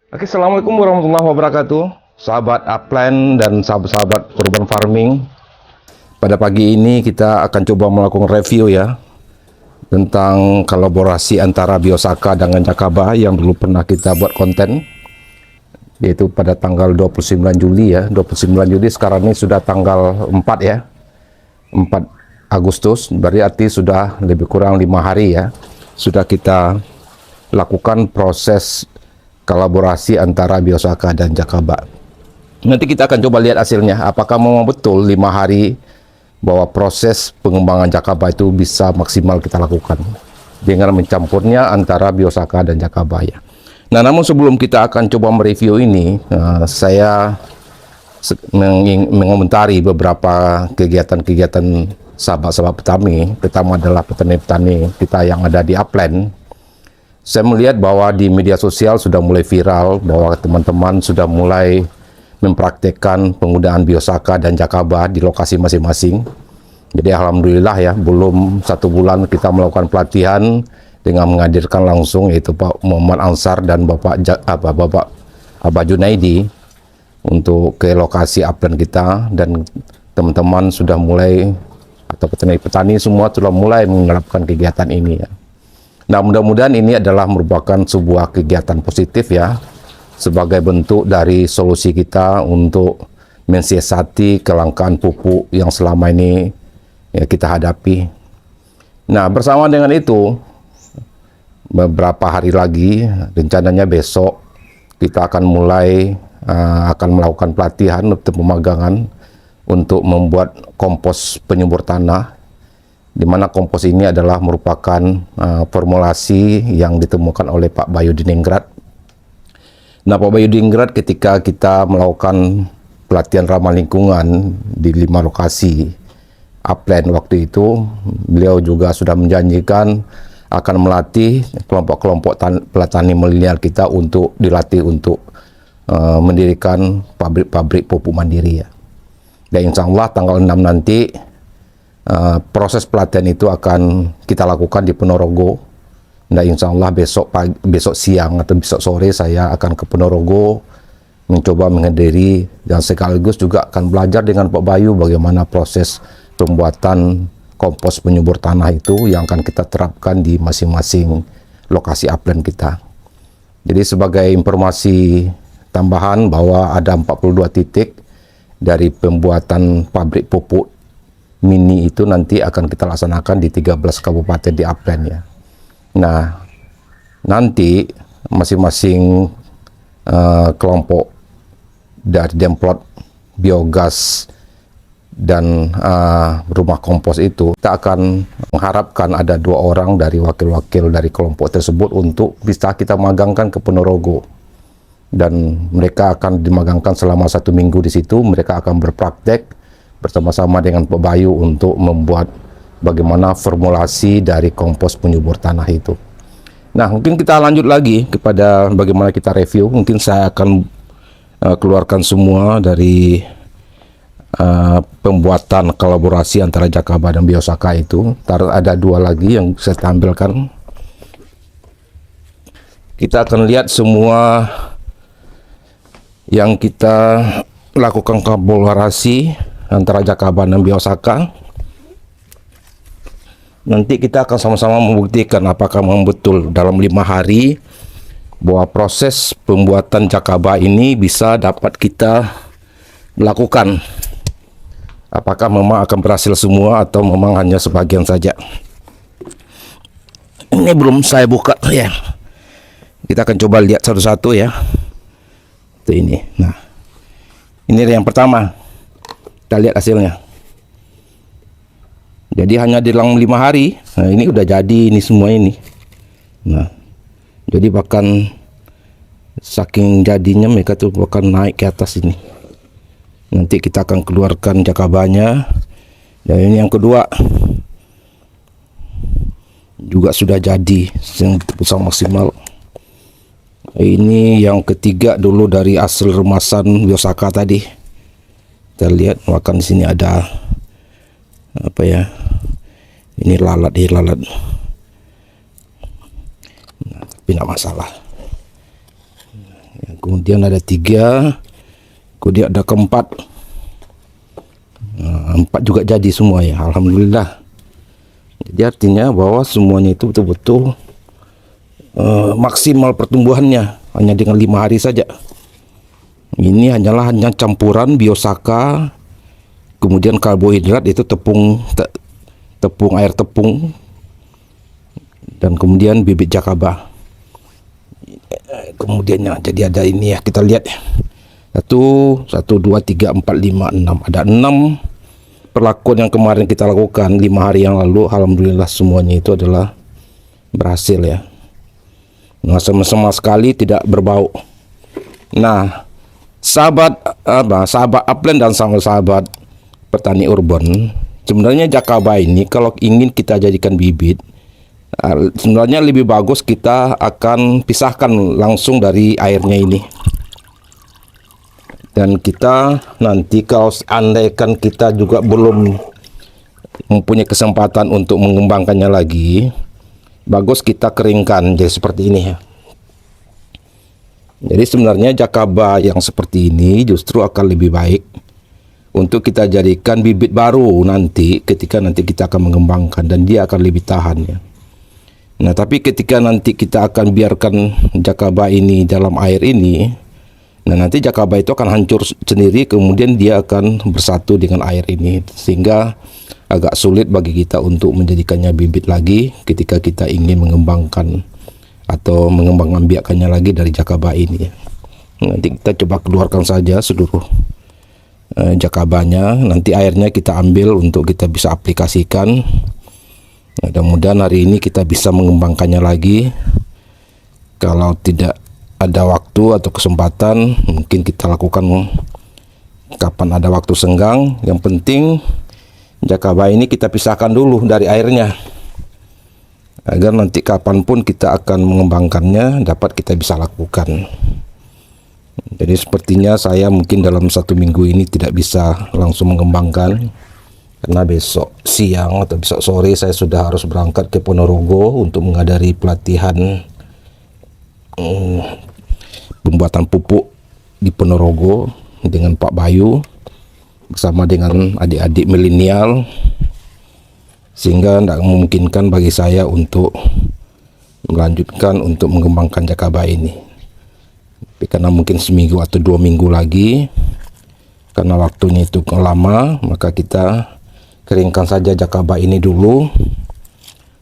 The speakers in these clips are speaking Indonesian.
Oke, Assalamualaikum warahmatullahi wabarakatuh, sahabat upland dan sahabat-sahabat urban farming. Pada pagi ini kita akan coba melakukan review ya tentang kolaborasi antara Biosaka dengan Jakaba yang dulu pernah kita buat konten, yaitu pada tanggal 29 Juli ya. 29 Juli sekarang ini sudah tanggal 4 ya, 4 Agustus, berarti sudah lebih kurang 5 hari ya sudah kita lakukan proses kolaborasi antara Biosaka dan Jakaba. Nanti kita akan coba lihat hasilnya, apakah memang betul 5 hari bahwa proses pengembangan Jakaba itu bisa maksimal kita lakukan dengan mencampurnya antara Biosaka dan Jakaba ya. Nah, namun sebelum kita akan coba mereview ini, saya mengomentari beberapa kegiatan-kegiatan sahabat-sahabat petani. Pertama adalah petani-petani kita yang ada di upland. Saya melihat bahwa di media sosial sudah mulai viral bahwa teman-teman sudah mulai mempraktekkan penggunaan Biosaka dan Jakaba di lokasi masing-masing. Jadi alhamdulillah ya, belum 1 bulan kita melakukan pelatihan dengan menghadirkan langsung yaitu Pak Muhammad Ansar dan Bapak Abah Junaidi untuk ke lokasi upland kita, dan teman-teman sudah mulai atau petani-petani semua sudah mulai menerapkan kegiatan ini ya. Nah, mudah-mudahan ini adalah merupakan sebuah kegiatan positif ya, sebagai bentuk dari solusi kita untuk mensiasati kelangkaan pupuk yang selama ini ya, kita hadapi. Nah, bersama dengan itu, beberapa hari lagi, rencananya besok, kita akan mulai akan melakukan pelatihan atau pemagangan untuk membuat kompos penyubur tanah, di mana kompos ini adalah merupakan formulasi yang ditemukan oleh Pak Bayu Diningrat. Nah, Pak Bayu Diningrat ketika kita melakukan pelatihan ramah lingkungan di 5 lokasi upland waktu itu, beliau juga sudah menjanjikan akan melatih kelompok-kelompok petani milenial kita untuk dilatih untuk mendirikan pabrik-pabrik pupuk mandiri ya. Dan insya Allah tanggal 6 nanti proses pelatihan itu akan kita lakukan di Ponorogo. Nah, insya Allah besok siang atau besok sore saya akan ke Ponorogo mencoba menghadiri dan sekaligus juga akan belajar dengan Pak Bayu bagaimana proses pembuatan kompos penyubur tanah itu yang akan kita terapkan di masing-masing lokasi upland kita. Jadi sebagai informasi tambahan bahwa ada 42 titik dari pembuatan pabrik pupuk mini itu nanti akan kita laksanakan di 13 kabupaten di upland ya. Nah, nanti masing-masing kelompok dari demplot biogas dan rumah kompos itu, kita akan mengharapkan ada 2 orang dari wakil-wakil dari kelompok tersebut untuk bisa kita magangkan ke Ponorogo, dan mereka akan dimagangkan selama 1 minggu di situ. Mereka akan berpraktek bersama-sama dengan Pak Bayu untuk membuat bagaimana formulasi dari kompos penyubur tanah itu. Nah, mungkin kita lanjut lagi kepada bagaimana kita review. Mungkin saya akan keluarkan semua dari pembuatan kolaborasi antara Jakaba dan Biosaka itu. Ada 2 lagi yang saya tampilkan. Kita akan lihat semua yang kita lakukan kolaborasi antara Jakaba dan Biosaka. Nanti kita akan sama-sama membuktikan apakah memang betul dalam 5 hari bahwa proses pembuatan Jakaba ini bisa dapat kita lakukan. Apakah memang akan berhasil semua atau memang hanya sebagian saja. Ini belum saya buka ya. Kita akan coba lihat satu-satu ya. Itu ini. Nah, ini yang pertama. Kita lihat hasilnya. Jadi hanya dalam 5 hari, nah ini udah jadi ini semua ini. Nah, jadi bahkan saking jadinya mereka tuh bahkan naik ke atas ini. Nanti kita akan keluarkan Jakabanya. Dan ini yang kedua juga sudah jadi yang terbesar maksimal. Ini yang ketiga dulu dari hasil remasan Biosaka tadi. Kita lihat bahkan di sini ada apa ya? Ini lalat. Nah, tapi tidak masalah. kemudian ada 3, kemudian ada keempat. 4 juga jadi semua ya, alhamdulillah. Jadi artinya bahwa semuanya itu betul-betul maksimal pertumbuhannya hanya dengan 5 hari saja. Ini hanya campuran biosaka, kemudian karbohidrat itu tepung air tepung, dan kemudian bibit jakaba. Kemudiannya jadi ada ini ya, kita lihat 1, 2, 3, 4, 5, 6. Ada 6 perlakuan yang kemarin kita lakukan 5 hari yang lalu. Alhamdulillah semuanya itu adalah berhasil ya. Nah, sama sekali tidak berbau. Nah, sahabat upland dan sahabat petani urban, sebenarnya jakaba ini kalau ingin kita jadikan bibit, sebenarnya lebih bagus kita akan pisahkan langsung dari airnya ini. Dan kita nanti kalau andaikan kita juga belum mempunyai kesempatan untuk mengembangkannya lagi, bagus kita keringkan jadi seperti ini ya. Jadi sebenarnya jakaba yang seperti ini justru akan lebih baik untuk kita jadikan bibit baru nanti ketika nanti kita akan mengembangkan, dan dia akan lebih tahan ya. Nah, tapi ketika nanti kita akan biarkan jakaba ini dalam air ini, nah nanti jakaba itu akan hancur sendiri, kemudian dia akan bersatu dengan air ini, sehingga agak sulit bagi kita untuk menjadikannya bibit lagi ketika kita ingin mengembangkan atau mengembangkan-biakannya lagi dari jakaba ini. Nanti kita coba keluarkan saja seluruh jakabanya, nanti airnya kita ambil untuk kita bisa aplikasikan. Mudah-mudahan hari ini kita bisa mengembangkannya lagi. Kalau tidak ada waktu atau kesempatan, mungkin kita lakukan kapan ada waktu senggang. Yang penting jakaba ini kita pisahkan dulu dari airnya, agar nanti kapanpun kita akan mengembangkannya dapat kita bisa lakukan. Jadi sepertinya saya mungkin dalam 1 minggu ini tidak bisa langsung mengembangkan, karena besok siang atau besok sore saya sudah harus berangkat ke Ponorogo untuk menghadiri pelatihan pembuatan pupuk di Ponorogo dengan Pak Bayu bersama dengan adik-adik milenial, sehingga tidak memungkinkan bagi saya untuk melanjutkan untuk mengembangkan jakaba ini. Tapi karena mungkin 1 minggu atau 2 minggu lagi, karena waktunya itu lama, maka kita keringkan saja jakaba ini dulu,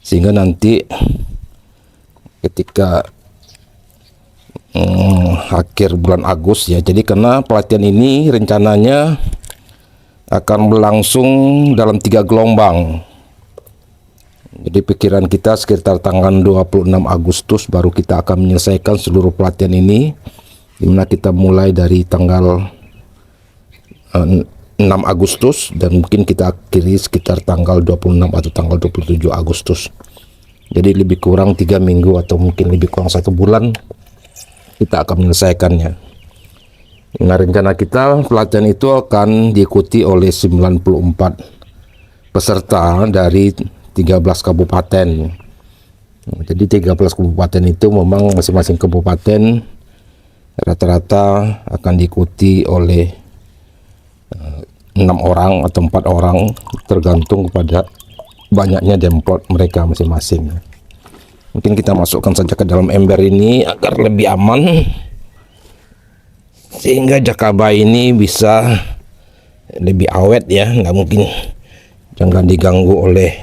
sehingga nanti ketika akhir bulan Agustus ya. Jadi karena pelatihan ini rencananya akan berlangsung dalam 3 gelombang. Jadi pikiran kita sekitar tanggal 26 Agustus baru kita akan menyelesaikan seluruh pelatihan ini, dimana kita mulai dari tanggal 6 Agustus dan mungkin kita akhiri sekitar tanggal 26 atau tanggal 27 Agustus. Jadi lebih kurang 3 minggu atau mungkin lebih kurang 1 bulan kita akan menyelesaikannya. Nah, rencana kita pelatihan itu akan diikuti oleh 94 peserta dari 13 kabupaten. Jadi 13 kabupaten itu memang masing-masing kabupaten rata-rata akan diikuti oleh 6 orang atau 4 orang, tergantung kepada banyaknya demplot mereka masing-masing. Mungkin kita masukkan saja ke dalam ember ini agar lebih aman, sehingga jakaba ini bisa lebih awet ya. Nggak mungkin, jangan diganggu oleh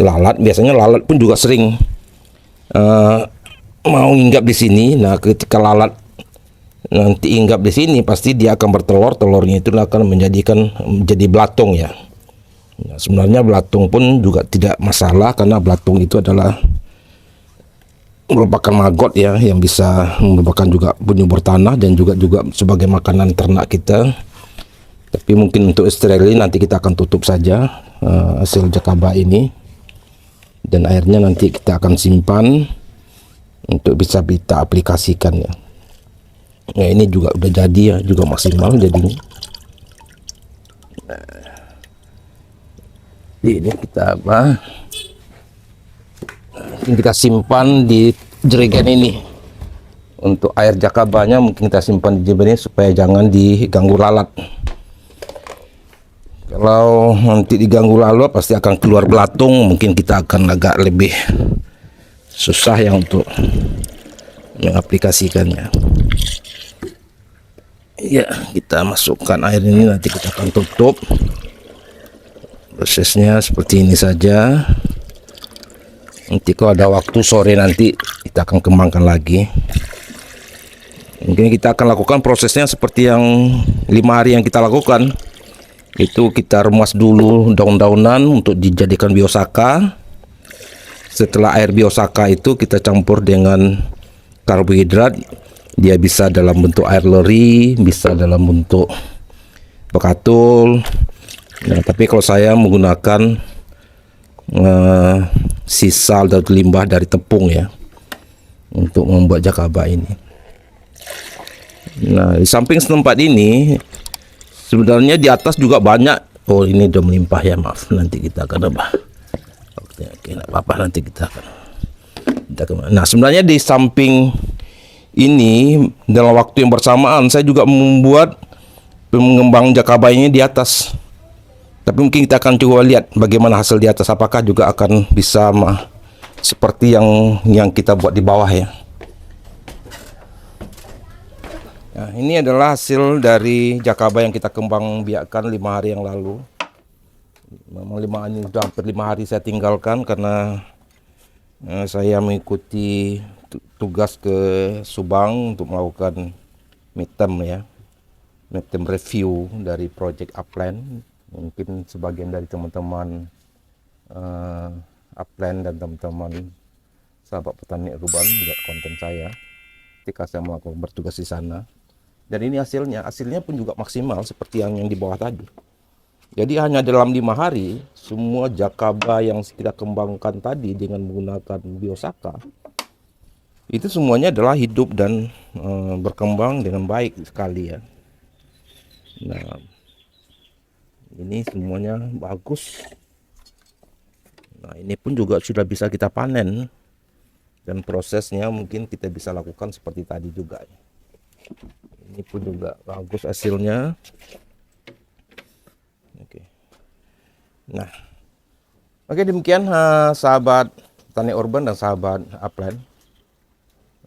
lalat. Biasanya lalat pun juga sering mau hinggap di sini. Nah, ketika lalat nanti hinggap di sini, pasti dia akan bertelur. Telurnya itu akan menjadi belatung ya. Nah, sebenarnya belatung pun juga tidak masalah, karena belatung itu adalah merupakan maggot ya, yang bisa merupakan juga penyubur tanah dan juga sebagai makanan ternak kita. Tapi mungkin untuk steril nanti kita akan tutup saja hasil jakaba ini, dan airnya nanti kita akan simpan untuk bisa kita aplikasikan ya. Nah, ini juga udah jadi ya, juga maksimal jadinya. Ini kita kita simpan di jerigen ini. Untuk air jakabanya mungkin kita simpan di jember ini supaya jangan diganggu lalat. Kalau nanti diganggu lalat pasti akan keluar belatung, mungkin kita akan agak lebih susah ya untuk mengaplikasikannya. Ya, kita masukkan air ini, nanti kita akan tutup. Prosesnya seperti ini saja. Nanti kalau ada waktu sore nanti kita akan kembangkan lagi. Mungkin kita akan lakukan prosesnya seperti yang 5 hari yang kita lakukan. Itu kita remas dulu daun-daunan untuk dijadikan biosaka. Setelah air biosaka itu kita campur dengan karbohidrat. Dia bisa dalam bentuk air lori, bisa dalam bentuk bekatul. Nah, tapi kalau saya menggunakan sisa atau limbah dari tepung ya, untuk membuat jakaba ini. Nah, di samping tempat ini sebenarnya di atas juga banyak. Oh, ini udah melimpah ya, maaf. Nanti kita akan apa? Oke, enggak apa-apa, nanti kita akan. Nah, sebenarnya di samping ini dalam waktu yang bersamaan saya juga membuat pengembang jakaba ini di atas. Tapi mungkin kita akan coba lihat bagaimana hasil di atas, apakah juga akan bisa seperti yang kita buat di bawah ya. Nah, ini adalah hasil dari jakaba yang kita kembang biakkan 5 hari yang lalu. Memang 5 hari saya tinggalkan karena saya mengikuti tugas ke Subang untuk melakukan midterm ya, midterm review dari project Upland. Mungkin sebagian dari teman-teman Upland dan teman-teman sahabat petani urban lihat konten saya ketika saya melakukan bertugas di sana. Dan ini hasilnya pun juga maksimal seperti yang di bawah tadi. Jadi hanya dalam 5 hari, semua jakaba yang kita kembangkan tadi dengan menggunakan biosaka, itu semuanya adalah hidup dan berkembang dengan baik sekali ya. Nah, ini semuanya bagus. Nah, ini pun juga sudah bisa kita panen. Dan prosesnya mungkin kita bisa lakukan seperti tadi juga ya. Ini pun juga bagus hasilnya. Oke. Nah, oke, demikian sahabat petani urban dan sahabat Upland.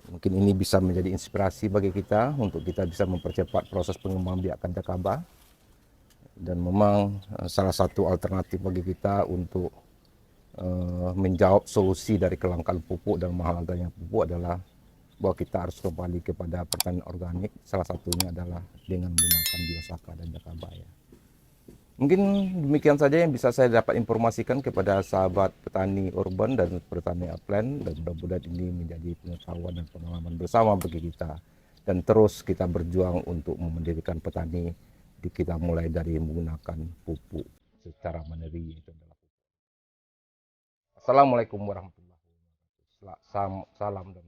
Mungkin ini bisa menjadi inspirasi bagi kita untuk kita bisa mempercepat proses pengembangan biakan jakaba. Dan memang salah satu alternatif bagi kita untuk menjawab solusi dari kelangkaan pupuk dan mahal harganya pupuk adalah bahwa kita harus kembali kepada pertanian organik. Salah satunya adalah dengan menggunakan biosaka dan jakaba ya. Mungkin demikian saja yang bisa saya dapat informasikan kepada sahabat petani urban dan petani Upland, dan mudah-mudahan ini menjadi pengetahuan dan pengalaman bersama bagi kita, dan terus kita berjuang untuk mendirikan petani di kita mulai dari menggunakan pupuk secara mandiri. Assalamualaikum warahmatullahi wabarakatuh. Salam dan